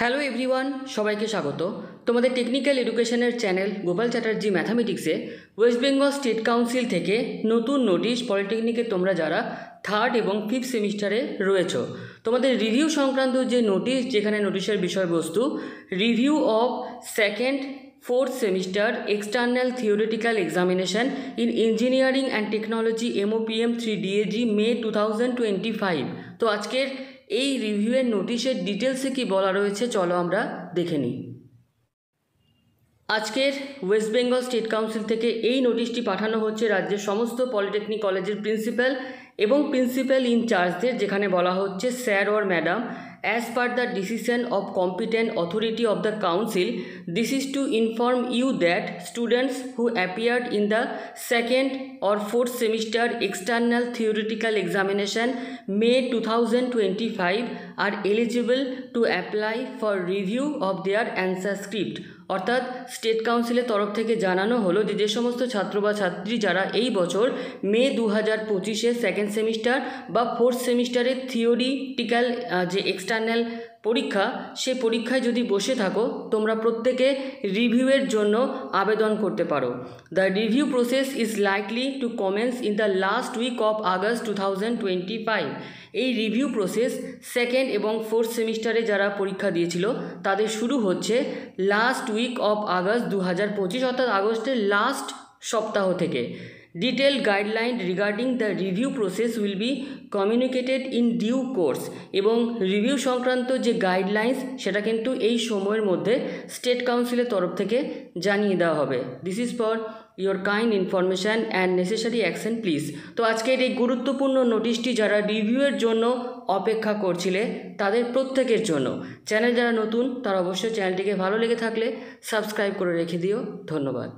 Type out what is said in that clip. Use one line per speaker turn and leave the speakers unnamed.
Hello everyone, সবাইকে স্বাগত। তোমাদের টেকনিক্যাল এডুকেশনের চ্যানেল গোপাল চ্যাটার্জি ম্যাথামেটিক্সে ওয়েস্ট বেঙ্গল স্টেট কাউন্সিল থেকে নতুন নোটিশ পলিটেকনিকে তোমরা যারা থার্ড এবং ফিফথ সেমিস্টারে রয়েছ, তোমাদের রিভিউ সংক্রান্ত যে নোটিশ, যেখানে নোটিশের বিষয়বস্তু review of second fourth semester external theoretical examination in engineering and technology MOPM 3DAG मे 2025। तो आजकेर এই রিভিউয়ের নোটিশের ডিটেলসে কি বলা রয়েছে চলো আমরা দেখে নিই। আজকের ওয়েস্ট বেঙ্গল স্টেট কাউন্সিল থেকে এই নোটিশটি পাঠানো হচ্ছে রাজ্যের সমস্ত পলিটেকনিক কলেজের প্রিন্সিপাল এবং প্রিন্সিপাল ইনচার্জদের, যেখানে বলা হচ্ছে sir or madam, as per the decision of competent authority of the council, this is to inform you that students who appeared in the second or fourth semester external theoretical examination May 2025 are eligible to apply for review of their answer script। অর্থাৎ state কাউন্সিলের তরফ থেকে জানানো হলো যে সমস্ত ছাত্র বা ছাত্রী যারা এই বছর মে 2025-এ সেকেন্ড সেমিস্টার বা ফোর্থ সেমিস্টারের থিওরিটিক্যাল যে এক্সটার্নাল পরীক্ষা, সে পরীক্ষায় যদি বসে থাকো, তোমরা প্রত্যেকে রিভিউয়ের জন্য আবেদন করতে পারো। The review process is likely to commence in the last week of August 2025। এই রিভিউ প্রসেস সেকেন্ড এবং ফোর্থ সেমিস্টারে যারা পরীক্ষা দিয়েছিল তাদের শুরু হচ্ছে লাস্ট উইক অফ আগস্ট 2025, অর্থাৎ আগস্টের লাস্ট সপ্তাহ থেকে। Detailed guideline regarding the review process will be communicated in due course। এবং রিভিউ সংক্রান্ত যে গাইডলাইন্স সেটা কিন্তু এই সময়ের মধ্যে স্টেট কাউন্সিলের তরফ থেকে জানিয়ে দেওয়া হবে। This is for your kind information and necessary action please. তো আজকের এই গুরুত্বপূর্ণ নোটিশটি যারা রিভিউয়ের জন্য অপেক্ষা করছিলে তাদের প্রত্যেকের জন্য। চ্যানেল যারা নতুন তারা অবশ্যই চ্যানেলটিকে ভালো লেগে থাকলে সাবস্ক্রাইব করে রেখে দিও। ধন্যবাদ।